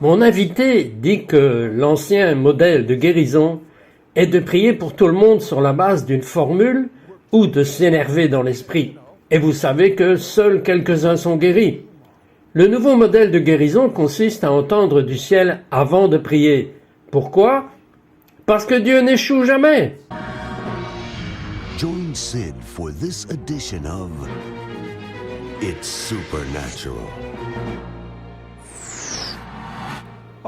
Mon invité dit que l'ancien modèle de guérison est de prier pour tout le monde sur la base d'une formule ou de s'énerver dans l'esprit. Et vous savez que seuls quelques-uns sont guéris. Le nouveau modèle de guérison consiste à entendre du ciel avant de prier. Pourquoi? Parce que Dieu n'échoue jamais. Join Sid for this edition of It's Supernatural.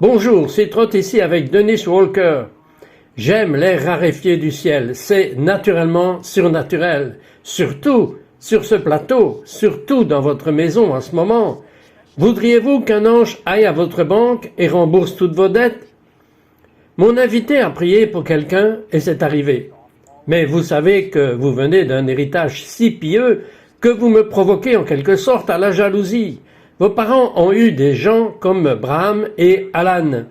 Bonjour, c'est Trott ici avec Dennis Walker. J'aime l'air raréfié du ciel, c'est naturellement surnaturel. Surtout sur ce plateau, surtout dans votre maison en ce moment. Voudriez-vous qu'un ange aille à votre banque et rembourse toutes vos dettes? Mon invité a prié pour quelqu'un et c'est arrivé. Mais vous savez que vous venez d'un héritage si pieux que vous me provoquez en quelque sorte à la jalousie. Vos parents ont eu des gens comme Braham et Alan.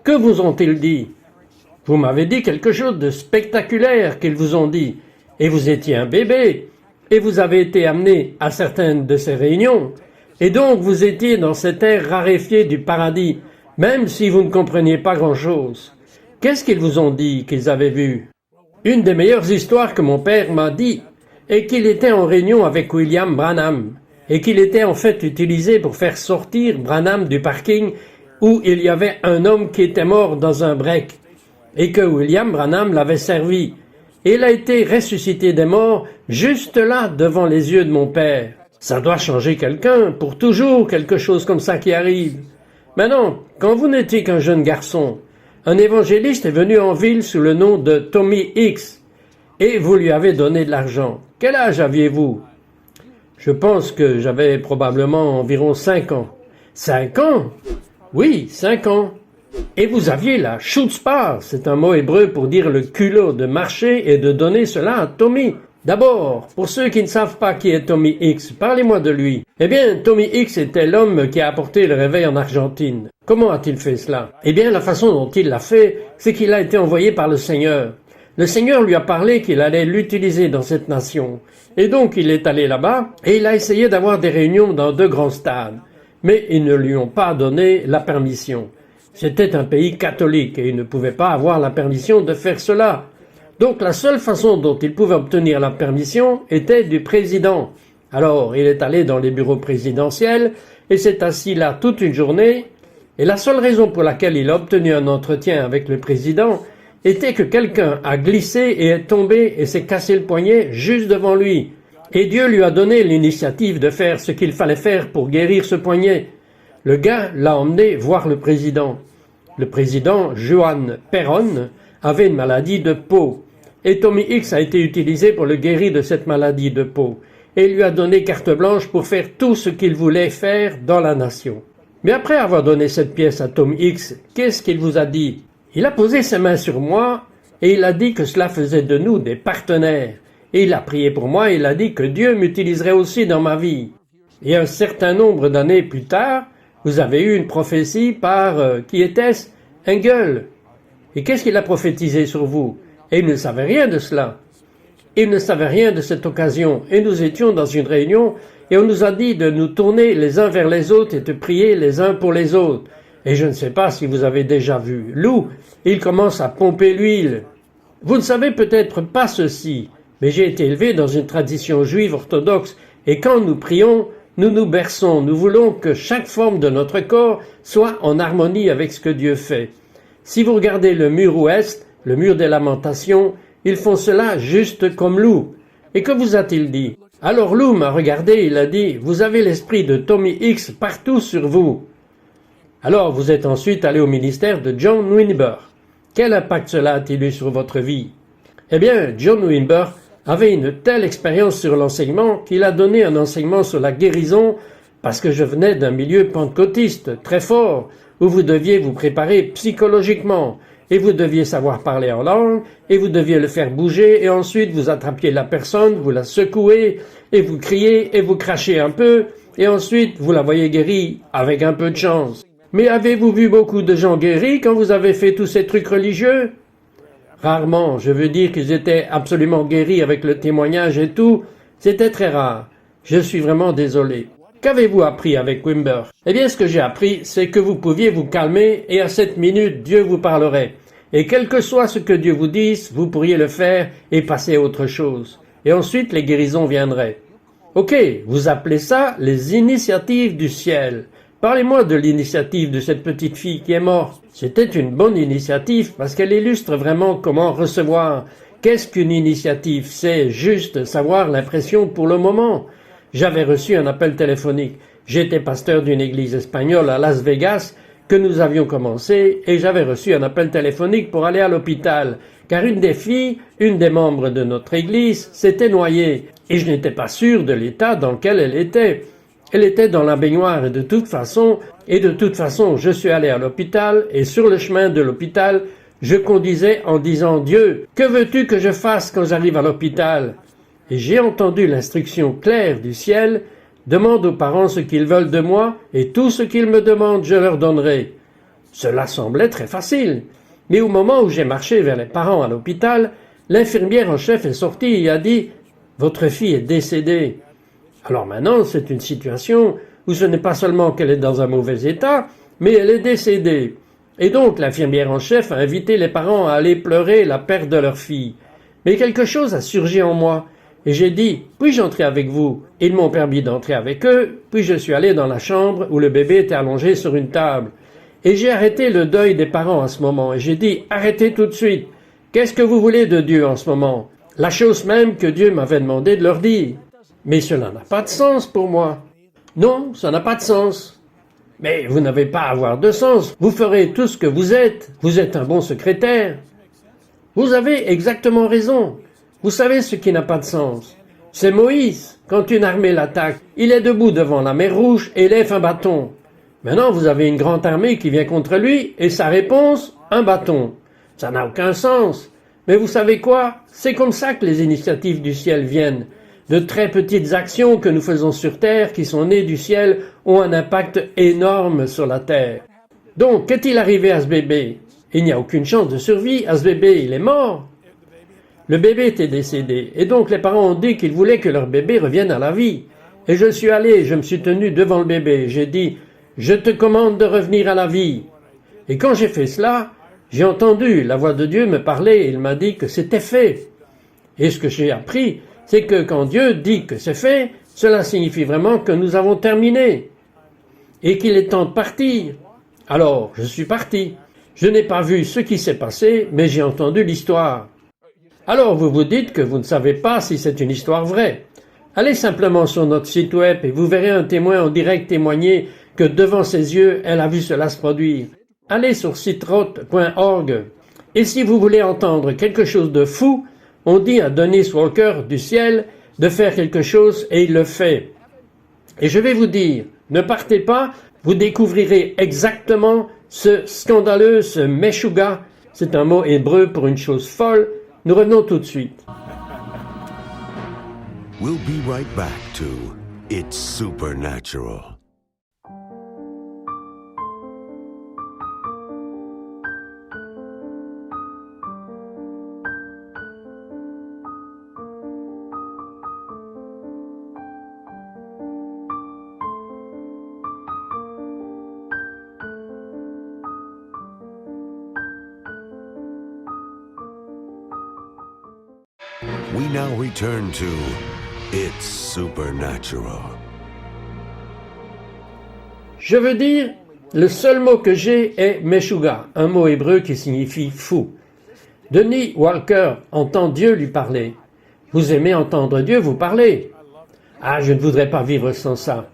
Que vous ont-ils dit? Vous m'avez dit quelque chose de spectaculaire qu'ils vous ont dit. Et vous étiez un bébé. Et vous avez été amené à certaines de ces réunions. Et donc vous étiez dans cet air raréfié du paradis, même si vous ne compreniez pas grand-chose. Qu'est-ce qu'ils vous ont dit qu'ils avaient vu? Une des meilleures histoires que mon père m'a dit est qu'il était en réunion avec William Branham et qu'il était en fait utilisé pour faire sortir Branham du parking où il y avait un homme qui était mort dans un break et que William Branham l'avait servi. Et il a été ressuscité des morts juste là devant les yeux de mon père. Ça doit changer quelqu'un, pour toujours quelque chose comme ça qui arrive. Maintenant, quand vous n'étiez qu'un jeune garçon, un évangéliste est venu en ville sous le nom de Tommy X et vous lui avez donné de l'argent. Quel âge aviez-vous? Je pense que j'avais probablement environ 5 ans. 5 ans? Oui, 5 ans. Et vous aviez la chutzpah, c'est un mot hébreu pour dire le culot de marcher et de donner cela à Tommy. D'abord, pour ceux qui ne savent pas qui est Tommy X, parlez-moi de lui. Eh bien, Tommy X était l'homme qui a apporté le réveil en Argentine. Comment a-t-il fait cela? Eh bien, la façon dont il l'a fait, c'est qu'il a été envoyé par le Seigneur. Le Seigneur lui a parlé qu'il allait l'utiliser dans cette nation. Et donc, il est allé là-bas et il a essayé d'avoir des réunions dans 2 grands stades. Mais ils ne lui ont pas donné la permission. C'était un pays catholique et il ne pouvait pas avoir la permission de faire cela. Donc la seule façon dont il pouvait obtenir la permission était du président. Alors il est allé dans les bureaux présidentiels et s'est assis là toute une journée. Et la seule raison pour laquelle il a obtenu un entretien avec le président était que quelqu'un a glissé et est tombé et s'est cassé le poignet juste devant lui. Et Dieu lui a donné l'initiative de faire ce qu'il fallait faire pour guérir ce poignet. Le gars l'a emmené voir le président. Le président, Juan Perón, avait une maladie de peau. Et Tommy X a été utilisé pour le guérir de cette maladie de peau. Et il lui a donné carte blanche pour faire tout ce qu'il voulait faire dans la nation. Mais après avoir donné cette pièce à Tommy X, qu'est-ce qu'il vous a dit? Il a posé ses mains sur moi et il a dit que cela faisait de nous des partenaires. Et il a prié pour moi et il a dit que Dieu m'utiliserait aussi dans ma vie. Et un certain nombre d'années plus tard, vous avez eu une prophétie par, qui était-ce? Engel. Et qu'est-ce qu'il a prophétisé sur vous? Et il ne savait rien de cela. Il ne savait rien de cette occasion. Et nous étions dans une réunion et on nous a dit de nous tourner les uns vers les autres et de prier les uns pour les autres. Et je ne sais pas si vous avez déjà vu Lou, il commence à pomper l'huile. Vous ne savez peut-être pas ceci, mais j'ai été élevé dans une tradition juive orthodoxe et quand nous prions, nous nous berçons, nous voulons que chaque forme de notre corps soit en harmonie avec ce que Dieu fait. Si vous regardez le mur ouest, le mur des lamentations, ils font cela juste comme Lou. Et que vous a-t-il dit? Alors Lou m'a regardé, il a dit, vous avez l'esprit de Tommy X partout sur vous. Alors vous êtes ensuite allé au ministère de John Wimber. Quel impact cela a-t-il eu sur votre vie? Eh bien, John Wimber avait une telle expérience sur l'enseignement qu'il a donné un enseignement sur la guérison parce que je venais d'un milieu pentecôtiste très fort où vous deviez vous préparer psychologiquement et vous deviez savoir parler en langue et vous deviez le faire bouger et ensuite vous attrapiez la personne, vous la secouez et vous criez et vous crachez un peu et ensuite vous la voyez guérie avec un peu de chance. Mais avez-vous vu beaucoup de gens guéris quand vous avez fait tous ces trucs religieux? Rarement, je veux dire qu'ils étaient absolument guéris avec le témoignage et tout, c'était très rare. Je suis vraiment désolé. Qu'avez-vous appris avec Wimber? Eh bien, ce que j'ai appris, c'est que vous pouviez vous calmer et à cette minute, Dieu vous parlerait. Et quel que soit ce que Dieu vous dise, vous pourriez le faire et passer à autre chose. Et ensuite, les guérisons viendraient. Ok, vous appelez ça les initiatives du ciel. Parlez-moi de l'initiative de cette petite fille qui est morte. C'était une bonne initiative parce qu'elle illustre vraiment comment recevoir. Qu'est-ce qu'une initiative? C'est juste savoir l'impression pour le moment. J'avais reçu un appel téléphonique. J'étais pasteur d'une église espagnole à Las Vegas que nous avions commencé et j'avais reçu un appel téléphonique pour aller à l'hôpital car une des filles, une des membres de notre église, s'était noyée et je n'étais pas sûr de l'état dans lequel elle était. Elle était dans la baignoire et de toute façon, je suis allé à l'hôpital et sur le chemin de l'hôpital, je conduisais en disant « Dieu, que veux-tu que je fasse quand j'arrive à l'hôpital ?» Et j'ai entendu l'instruction claire du ciel « Demande aux parents ce qu'ils veulent de moi et tout ce qu'ils me demandent, je leur donnerai. » Cela semblait très facile. Mais au moment où j'ai marché vers les parents à l'hôpital, l'infirmière en chef est sortie et a dit « Votre fille est décédée. » Alors maintenant, c'est une situation où ce n'est pas seulement qu'elle est dans un mauvais état, mais elle est décédée. Et donc l'infirmière en chef a invité les parents à aller pleurer la perte de leur fille. Mais quelque chose a surgi en moi. Et j'ai dit, puis-je entrer avec vous? Ils m'ont permis d'entrer avec eux, puis je suis allé dans la chambre où le bébé était allongé sur une table. Et j'ai arrêté le deuil des parents à ce moment, et j'ai dit, arrêtez tout de suite. Qu'est-ce que vous voulez de Dieu en ce moment? La chose même que Dieu m'avait demandé de leur dire. Mais cela n'a pas de sens pour moi. Non, ça n'a pas de sens. Mais vous n'avez pas à avoir de sens. Vous ferez tout ce que vous êtes. Vous êtes un bon secrétaire. Vous avez exactement raison. Vous savez ce qui n'a pas de sens. C'est Moïse. Quand une armée l'attaque, il est debout devant la mer Rouge et lève un bâton. Maintenant, vous avez une grande armée qui vient contre lui et sa réponse, un bâton. Ça n'a aucun sens. Mais vous savez quoi? C'est comme ça que les initiatives du ciel viennent. De très petites actions que nous faisons sur Terre, qui sont nées du ciel, ont un impact énorme sur la Terre. Donc, qu'est-il arrivé à ce bébé? Il n'y a aucune chance de survie à ce bébé, il est mort. Le bébé était décédé, et donc les parents ont dit qu'ils voulaient que leur bébé revienne à la vie. Et je suis allé, je me suis tenu devant le bébé, j'ai dit « Je te commande de revenir à la vie ». Et quand j'ai fait cela, j'ai entendu la voix de Dieu me parler, et il m'a dit que c'était fait. Et ce que j'ai appris, c'est que quand Dieu dit que c'est fait, cela signifie vraiment que nous avons terminé et qu'il est temps de partir. Alors, je suis parti. Je n'ai pas vu ce qui s'est passé, mais j'ai entendu l'histoire. Alors, vous vous dites que vous ne savez pas si c'est une histoire vraie. Allez simplement sur notre site web et vous verrez un témoin en direct témoigner que devant ses yeux, elle a vu cela se produire. Allez sur sitroth.org. Et si vous voulez entendre quelque chose de fou, on dit à Dennis Walker du ciel de faire quelque chose et il le fait. Et je vais vous dire, ne partez pas, vous découvrirez exactement ce scandaleux, ce meshuga, c'est un mot hébreu pour une chose folle. Nous revenons tout de suite. We'll be right back to It's Supernatural. We now return to It's Supernatural. Je veux dire, le seul mot que j'ai est meshuga, un mot hébreu qui signifie fou. Dennis Walker entend Dieu lui parler. Vous aimez entendre Dieu vous parler? Ah, je ne voudrais pas vivre sans ça.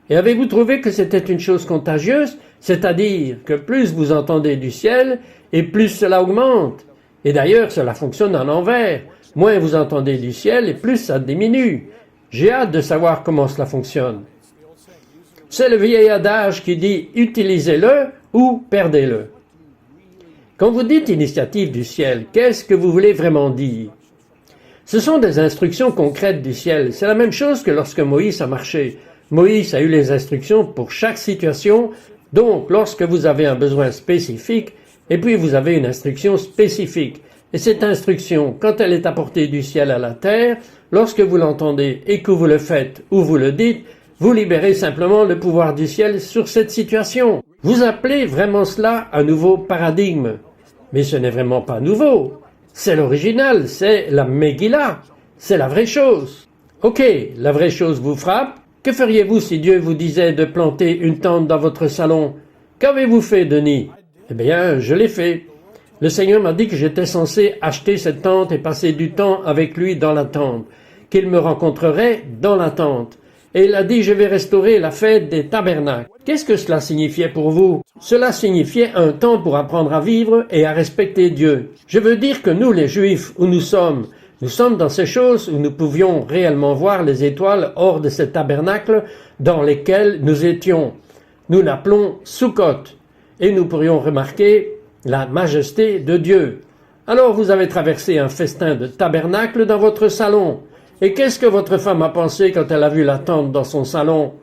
Et avez-vous trouvé que c'était une chose contagieuse? C'est-à-dire que plus vous entendez du ciel, et plus cela augmente. Et d'ailleurs, cela fonctionne à l'envers. Moins vous entendez du ciel, et plus ça diminue. J'ai hâte de savoir comment cela fonctionne. C'est le vieil adage qui dit « utilisez-le ou perdez-le ». Quand vous dites « initiative du ciel », qu'est-ce que vous voulez vraiment dire? Ce sont des instructions concrètes du ciel. C'est la même chose que lorsque Moïse a marché. Moïse a eu les instructions pour chaque situation. Donc, lorsque vous avez un besoin spécifique, et puis vous avez une instruction spécifique. Et cette instruction, quand elle est apportée du ciel à la terre, lorsque vous l'entendez et que vous le faites ou vous le dites, Vous libérez simplement le pouvoir du ciel sur cette situation. Vous appelez vraiment cela un nouveau paradigme. Mais ce n'est vraiment pas nouveau. C'est l'original, c'est la Megillah. C'est la vraie chose. Ok, la vraie chose vous frappe. Que feriez-vous si Dieu vous disait de planter une tente dans votre salon? Qu'avez-vous fait, Denis? Eh bien, je l'ai fait. Le Seigneur m'a dit que j'étais censé acheter cette tente et passer du temps avec lui dans la tente, qu'il me rencontrerait dans la tente. Et il a dit, je vais restaurer la fête des tabernacles. Qu'est-ce que cela signifiait pour vous? Cela signifiait un temps pour apprendre à vivre et à respecter Dieu. Je veux dire que nous, les Juifs, où nous sommes dans ces choses où nous pouvions réellement voir les étoiles hors de ces tabernacles dans lesquels nous étions. Nous l'appelons Sukkot, et nous pourrions remarquer la majesté de Dieu. Alors vous avez traversé un festin de tabernacle dans votre salon. Et qu'est-ce que votre femme a pensé quand elle a vu la tente dans son salon?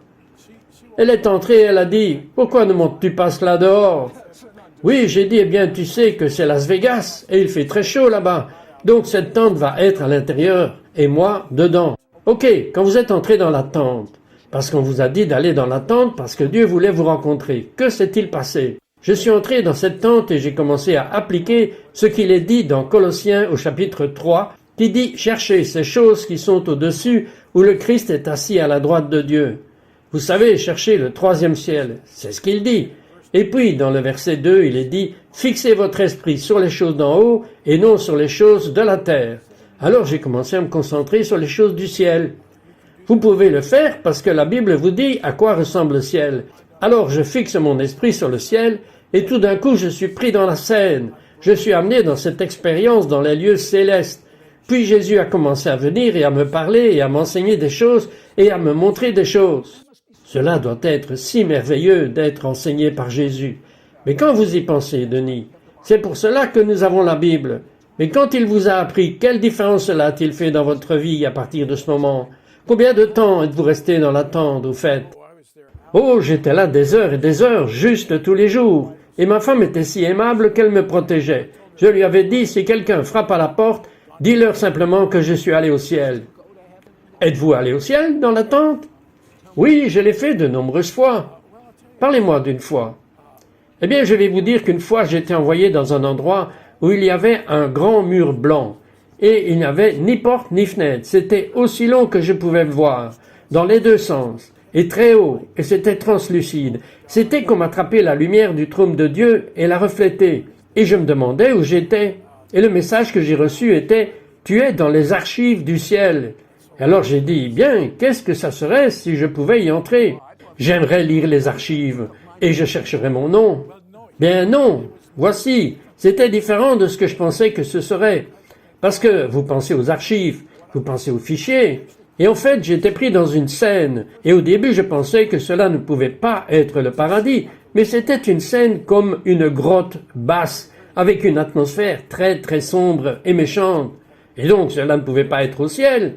Elle est entrée et elle a dit, « Pourquoi ne montes-tu pas cela dehors ?» Oui, j'ai dit, « Eh bien, tu sais que c'est Las Vegas, et il fait très chaud là-bas. Donc cette tente va être à l'intérieur, et moi, dedans. » Ok, quand vous êtes entré dans la tente, parce qu'on vous a dit d'aller dans la tente, parce que Dieu voulait vous rencontrer, que s'est-il passé? Je suis entré dans cette tente et j'ai commencé à appliquer ce qu'il est dit dans Colossiens au chapitre 3, qui dit « Cherchez ces choses qui sont au-dessus, où le Christ est assis à la droite de Dieu. » Vous savez, cherchez le troisième ciel, c'est ce qu'il dit. Et puis, dans le verset 2, il est dit « Fixez votre esprit sur les choses d'en haut et non sur les choses de la terre. » Alors j'ai commencé à me concentrer sur les choses du ciel. Vous pouvez le faire parce que la Bible vous dit à quoi ressemble le ciel. Alors je fixe mon esprit sur le ciel et tout d'un coup je suis pris dans la scène. Je suis amené dans cette expérience dans les lieux célestes. Puis Jésus a commencé à venir et à me parler et à m'enseigner des choses et à me montrer des choses. Cela doit être si merveilleux d'être enseigné par Jésus. Mais quand vous y pensez, Denis, c'est pour cela que nous avons la Bible. Mais quand il vous a appris, quelle différence cela a-t-il fait dans votre vie à partir de ce moment? Combien de temps êtes-vous resté dans la tente, au fait? Oh, j'étais là des heures et des heures, juste tous les jours. Et ma femme était si aimable qu'elle me protégeait. Je lui avais dit, si quelqu'un frappe à la porte, dis-leur simplement que je suis allé au ciel. Êtes-vous allé au ciel dans la tente? Oui, je l'ai fait de nombreuses fois. Parlez-moi d'une fois. Eh bien, je vais vous dire qu'une fois, j'étais envoyé dans un endroit où il y avait un grand mur blanc. Et il n'y avait ni porte ni fenêtre. C'était aussi long que je pouvais le voir, dans les deux sens, et très haut, et c'était translucide. C'était comme attraper la lumière du trône de Dieu et la refléter. Et je me demandais où j'étais. Et le message que j'ai reçu était « Tu es dans les archives du ciel ». Alors j'ai dit « Bien, qu'est-ce que ça serait si je pouvais y entrer? J'aimerais lire les archives, et je chercherais mon nom. » Bien non, voici, c'était différent de ce que je pensais que ce serait. Parce que vous pensez aux archives, vous pensez aux fichiers. Et en fait, j'étais pris dans une scène. Et au début, je pensais que cela ne pouvait pas être le paradis. Mais c'était une scène comme une grotte basse, avec une atmosphère très très sombre et méchante. Et donc, cela ne pouvait pas être au ciel.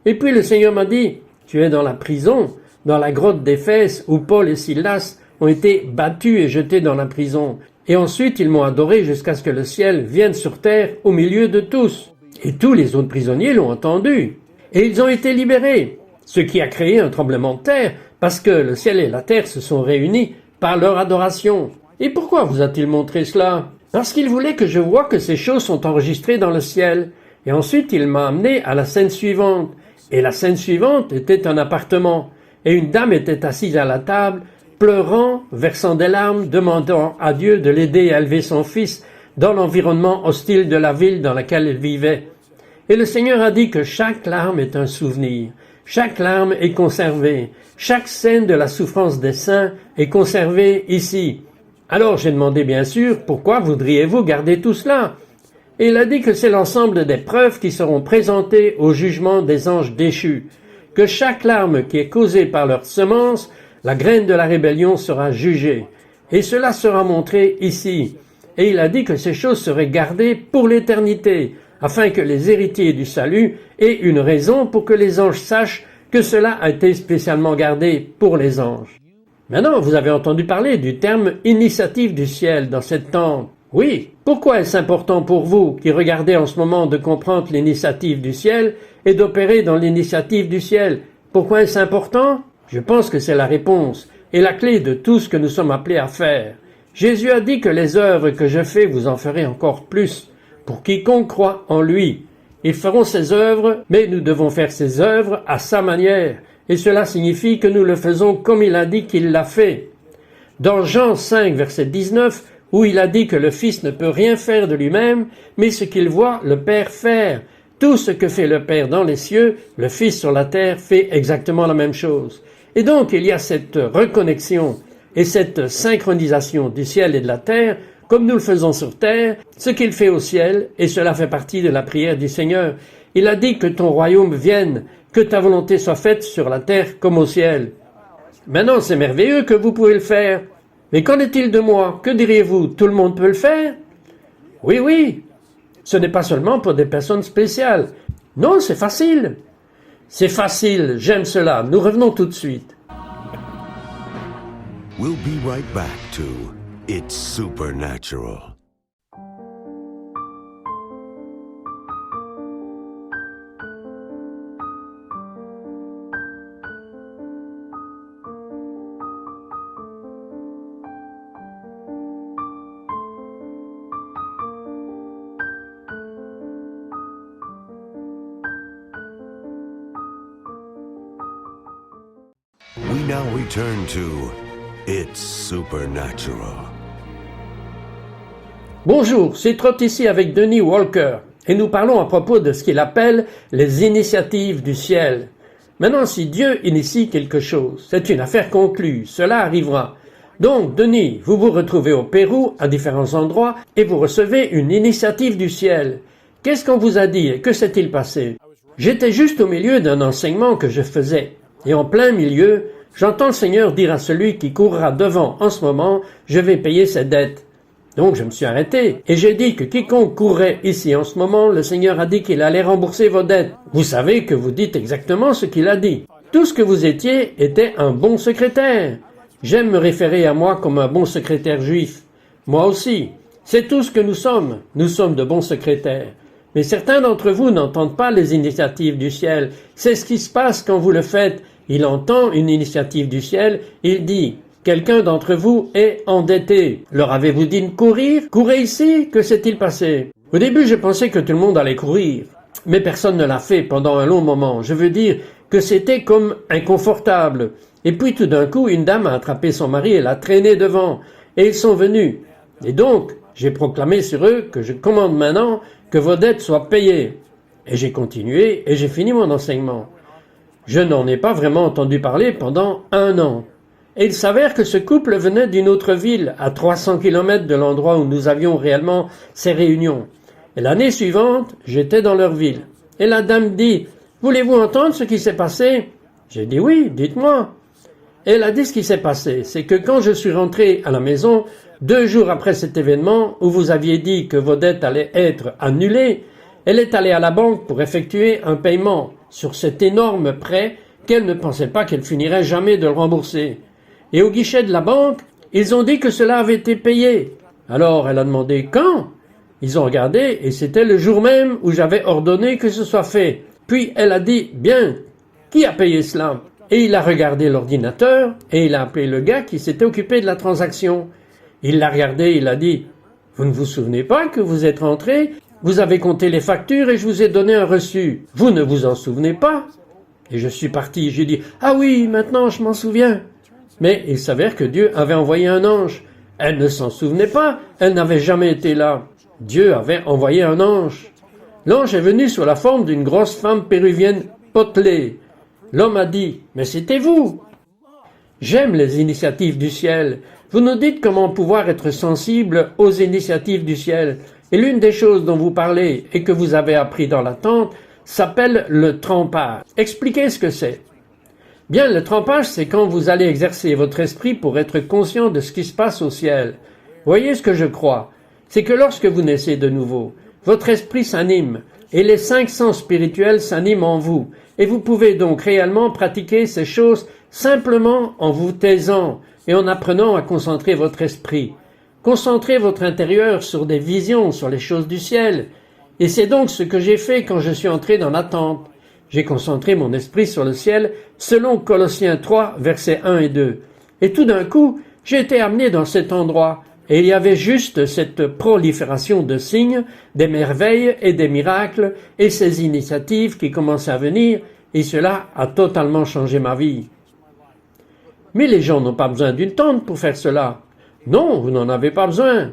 Et puis le Seigneur m'a dit, tu es dans la prison, dans la grotte d'Éphèse, où Paul et Silas ont été battus et jetés dans la prison. Et ensuite, ils m'ont adoré jusqu'à ce que le ciel vienne sur terre au milieu de tous. Et tous les autres prisonniers l'ont entendu. Et ils ont été libérés, ce qui a créé un tremblement de terre, parce que le ciel et la terre se sont réunis par leur adoration. Et pourquoi vous a-t-il montré cela? Parce qu'il voulait que je voie que ces choses sont enregistrées dans le ciel. Et ensuite, il m'a amené à la scène suivante. Et la scène suivante était un appartement. Et une dame était assise à la table, pleurant, versant des larmes, demandant à Dieu de l'aider à élever son fils dans l'environnement hostile de la ville dans laquelle elle vivait. Et le Seigneur a dit que chaque larme est un souvenir, chaque larme est conservée, chaque scène de la souffrance des saints est conservée ici. Alors j'ai demandé bien sûr, pourquoi voudriez-vous garder tout cela? Et il a dit que c'est l'ensemble des preuves qui seront présentées au jugement des anges déchus, que chaque larme qui est causée par leur semence, la graine de la rébellion sera jugée, et cela sera montré ici. Et il a dit que ces choses seraient gardées pour l'éternité, afin que les héritiers du salut aient une raison pour que les anges sachent que cela a été spécialement gardé pour les anges. Maintenant, vous avez entendu parler du terme « initiative du ciel » dans cette tente. Oui, pourquoi est-ce important pour vous qui regardez en ce moment de comprendre l'initiative du ciel et d'opérer dans l'initiative du ciel? Pourquoi est-ce important? Je pense que c'est la réponse et la clé de tout ce que nous sommes appelés à faire. Jésus a dit que les œuvres que je fais, vous en ferez encore plus, pour quiconque croit en lui. Ils feront ces œuvres, mais nous devons faire ces œuvres à sa manière, et cela signifie que nous le faisons comme il a dit qu'il l'a fait. Dans Jean 5, verset 19, où il a dit que le Fils ne peut rien faire de lui-même, mais ce qu'il voit le Père faire. Tout ce que fait le Père dans les cieux, le Fils sur la terre fait exactement la même chose. Et donc il y a cette reconnexion et cette synchronisation du ciel et de la terre, comme nous le faisons sur terre, ce qu'il fait au ciel, et cela fait partie de la prière du Seigneur. Il a dit que ton royaume vienne, que ta volonté soit faite sur la terre comme au ciel. Maintenant, c'est merveilleux que vous pouvez le faire. Mais qu'en est-il de moi? Que diriez-vous? Tout le monde peut le faire? Oui, oui. Ce n'est pas seulement pour des personnes spéciales. Non, c'est facile. C'est facile, j'aime cela. Nous revenons tout de suite. We'll be right back to It's Supernatural. We now return to It's Supernatural. Bonjour, c'est Trott ici avec Denis Walker, et nous parlons à propos de ce qu'il appelle les initiatives du ciel. Maintenant, si Dieu initie quelque chose, c'est une affaire conclue, cela arrivera. Donc, Denis, vous vous retrouvez au Pérou, à différents endroits, et vous recevez une initiative du ciel. Qu'est-ce qu'on vous a dit et que s'est-il passé? J'étais juste au milieu d'un enseignement que je faisais, et en plein milieu, j'entends le Seigneur dire à celui qui courra devant en ce moment, je vais payer ses dettes. Donc je me suis arrêté, et j'ai dit que quiconque courrait ici en ce moment, le Seigneur a dit qu'il allait rembourser vos dettes. Vous savez que vous dites exactement ce qu'il a dit. Tout ce que vous étiez était un bon secrétaire. J'aime me référer à moi comme un bon secrétaire juif. Moi aussi. C'est tout ce que nous sommes. Nous sommes de bons secrétaires. Mais certains d'entre vous n'entendent pas les initiatives du ciel. C'est ce qui se passe quand vous le faites. Il entend une initiative du ciel, il dit « Quelqu'un d'entre vous est endetté. Leur avez-vous dit de courir? Courez ici, que s'est-il passé ?» Au début, je pensais que tout le monde allait courir. Mais personne ne l'a fait pendant un long moment. Je veux dire que c'était comme inconfortable. Et puis tout d'un coup, une dame a attrapé son mari et l'a traîné devant. Et ils sont venus. Et donc, j'ai proclamé sur eux que je commande maintenant que vos dettes soient payées. Et j'ai continué et j'ai fini mon enseignement. Je n'en ai pas vraiment entendu parler pendant 1 an. Et il s'avère que ce couple venait d'une autre ville, à 300 km de l'endroit où nous avions réellement ces réunions. Et l'année suivante, j'étais dans leur ville. Et la dame dit « Voulez-vous entendre ce qui s'est passé ?» J'ai dit « Oui, dites-moi. » Et elle a dit ce qui s'est passé. C'est que quand je suis rentré à la maison, 2 jours après cet événement, où vous aviez dit que vos dettes allaient être annulées, elle est allée à la banque pour effectuer un paiement sur cet énorme prêt qu'elle ne pensait pas qu'elle finirait jamais de le rembourser. Et au guichet de la banque, ils ont dit que cela avait été payé. Alors elle a demandé quand? Ils ont regardé et c'était le jour même où j'avais ordonné que ce soit fait. Puis elle a dit, bien, qui a payé cela? Et il a regardé l'ordinateur et il a appelé le gars qui s'était occupé de la transaction. Il l'a regardé, il a dit, vous ne vous souvenez pas que vous êtes rentré? Vous avez compté les factures et je vous ai donné un reçu. Vous ne vous en souvenez pas? Et je suis parti, j'ai dit, ah oui, maintenant je m'en souviens. Mais il s'avère que Dieu avait envoyé un ange. Elle ne s'en souvenait pas, elle n'avait jamais été là. Dieu avait envoyé un ange. L'ange est venu sous la forme d'une grosse femme péruvienne potelée. L'homme a dit, mais c'était vous. J'aime les initiatives du ciel. Vous nous dites comment pouvoir être sensible aux initiatives du ciel. Et l'une des choses dont vous parlez et que vous avez appris dans la tente s'appelle le trempage. Expliquez ce que c'est. Bien, le trempage, c'est quand vous allez exercer votre esprit pour être conscient de ce qui se passe au ciel. Voyez ce que je crois, c'est que lorsque vous naissez de nouveau, votre esprit s'anime et les 5 sens spirituels s'animent en vous. Et vous pouvez donc réellement pratiquer ces choses simplement en vous taisant et en apprenant à concentrer votre esprit. Concentrez votre intérieur sur des visions, sur les choses du ciel. Et c'est donc ce que j'ai fait quand je suis entré dans la tente. j'ai concentré mon esprit sur le ciel selon Colossiens 3, versets 1 et 2. Et tout d'un coup, j'ai été amené dans cet endroit et il y avait juste cette prolifération de signes, des merveilles et des miracles et ces initiatives qui commençaient à venir et cela a totalement changé ma vie. Mais les gens n'ont pas besoin d'une tente pour faire cela. Non, vous n'en avez pas besoin.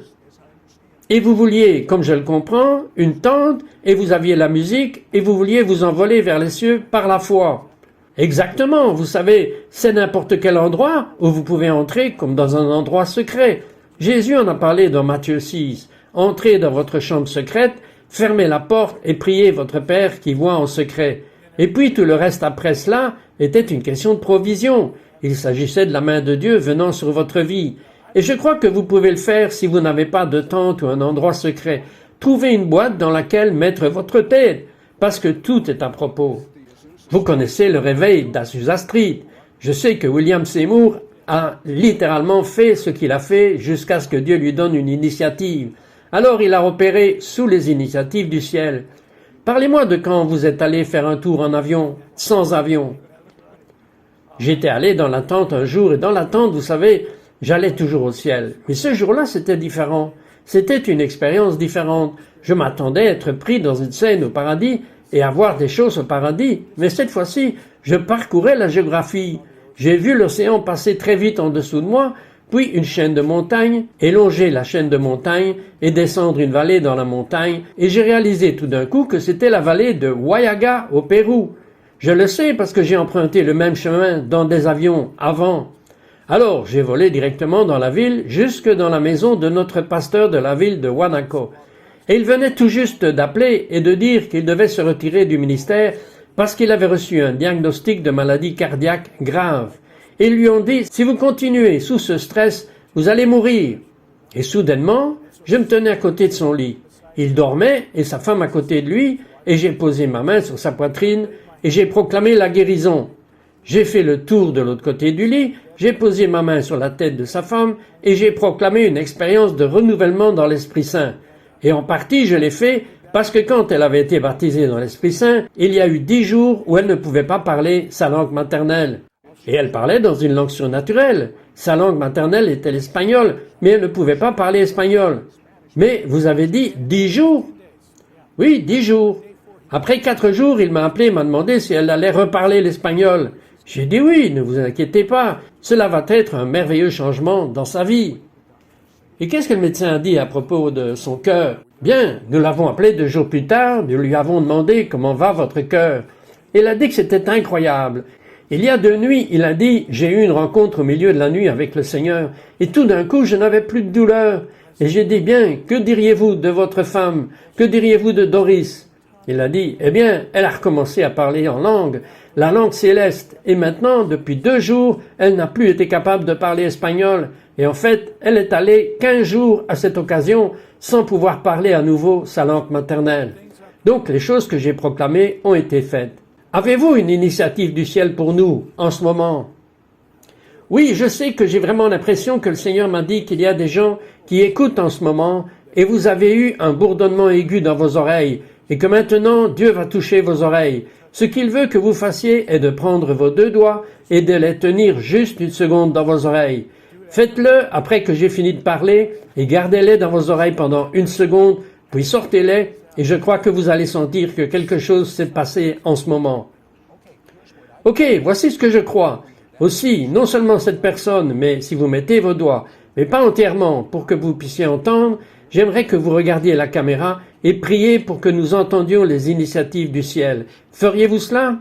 Et vous vouliez, comme je le comprends, une tente, et vous aviez la musique, et vous vouliez vous envoler vers les cieux par la foi. Exactement, vous savez, c'est n'importe quel endroit où vous pouvez entrer comme dans un endroit secret. Jésus en a parlé dans Matthieu 6. Entrez dans votre chambre secrète, fermez la porte et priez votre Père qui voit en secret. Et puis tout le reste après cela était une question de provision. Il s'agissait de la main de Dieu venant sur votre vie. Et je crois que vous pouvez le faire si vous n'avez pas de tente ou un endroit secret. Trouvez une boîte dans laquelle mettre votre tête, parce que tout est à propos. Vous connaissez le réveil d'Azusa Street. Je sais que William Seymour a littéralement fait ce qu'il a fait jusqu'à ce que Dieu lui donne une initiative. Alors il a opéré sous les initiatives du ciel. Parlez-moi de quand vous êtes allé faire un tour en avion, sans avion. J'étais allé dans la tente un jour, et dans la tente, vous savez, j'allais toujours au ciel. Mais ce jour-là, c'était différent. C'était une expérience différente. Je m'attendais à être pris dans une scène au paradis et à voir des choses au paradis. Mais cette fois-ci, je parcourais la géographie. J'ai vu l'océan passer très vite en dessous de moi, puis une chaîne de montagnes, et longer la chaîne de montagnes et descendre une vallée dans la montagne, et j'ai réalisé tout d'un coup que c'était la vallée de Huallaga au Pérou. Je le sais parce que j'ai emprunté le même chemin dans des avions avant. Alors, j'ai volé directement dans la ville, jusque dans la maison de notre pasteur de la ville de Huanaco. Et il venait tout juste d'appeler et de dire qu'il devait se retirer du ministère parce qu'il avait reçu un diagnostic de maladie cardiaque grave. Et ils lui ont dit, si vous continuez sous ce stress, vous allez mourir. Et soudainement, je me tenais à côté de son lit. Il dormait et sa femme à côté de lui, et j'ai posé ma main sur sa poitrine et j'ai proclamé la guérison. J'ai fait le tour de l'autre côté du lit, j'ai posé ma main sur la tête de sa femme et j'ai proclamé une expérience de renouvellement dans l'Esprit Saint. Et en partie, je l'ai fait parce que quand elle avait été baptisée dans l'Esprit Saint, il y a eu 10 jours où elle ne pouvait pas parler sa langue maternelle. Et elle parlait dans une langue surnaturelle. Sa langue maternelle était l'espagnol, mais elle ne pouvait pas parler espagnol. Mais vous avez dit 10 jours? Oui, 10 jours. Après 4 jours, il m'a appelé et m'a demandé si elle allait reparler l'espagnol. J'ai dit oui, ne vous inquiétez pas, cela va être un merveilleux changement dans sa vie. Et qu'est-ce que le médecin a dit à propos de son cœur? Bien, nous l'avons appelé 2 jours plus tard, nous lui avons demandé comment va votre cœur. Il a dit que c'était incroyable. Il y a 2 nuits, il a dit, j'ai eu une rencontre au milieu de la nuit avec le Seigneur, et tout d'un coup, je n'avais plus de douleur. Et j'ai dit, bien, que diriez-vous de votre femme? Que diriez-vous de Doris? Il a dit, eh bien, elle a recommencé à parler en langue, la langue céleste, et maintenant, depuis 2 jours, elle n'a plus été capable de parler espagnol, et en fait, elle est allée 15 jours à cette occasion sans pouvoir parler à nouveau sa langue maternelle. Donc, les choses que j'ai proclamées ont été faites. Avez-vous une initiative du ciel pour nous, en ce moment? Oui, je sais que j'ai vraiment l'impression que le Seigneur m'a dit qu'il y a des gens qui écoutent en ce moment, et vous avez eu un bourdonnement aigu dans vos oreilles, et que maintenant Dieu va toucher vos oreilles. Ce qu'il veut que vous fassiez est de prendre vos 2 doigts et de les tenir juste 1 seconde dans vos oreilles. Faites-le après que j'ai fini de parler et gardez-les dans vos oreilles pendant 1 seconde, puis sortez-les et je crois que vous allez sentir que quelque chose s'est passé en ce moment. Ok, voici ce que je crois. Aussi, non seulement cette personne, mais si vous mettez vos doigts, mais pas entièrement pour que vous puissiez entendre, j'aimerais que vous regardiez la caméra et priez pour que nous entendions les initiatives du ciel. Feriez-vous cela?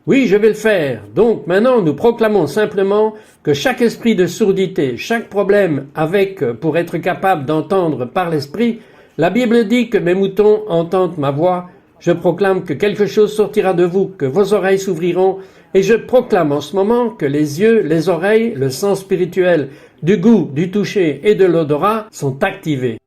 Oui, je vais le faire. Donc maintenant, nous proclamons simplement que chaque esprit de sourdité, chaque problème pour être capable d'entendre par l'esprit, la Bible dit que mes moutons entendent ma voix. Je proclame que quelque chose sortira de vous, que vos oreilles s'ouvriront, et je proclame en ce moment que les yeux, les oreilles, le sens spirituel, du goût, du toucher et de l'odorat sont activés.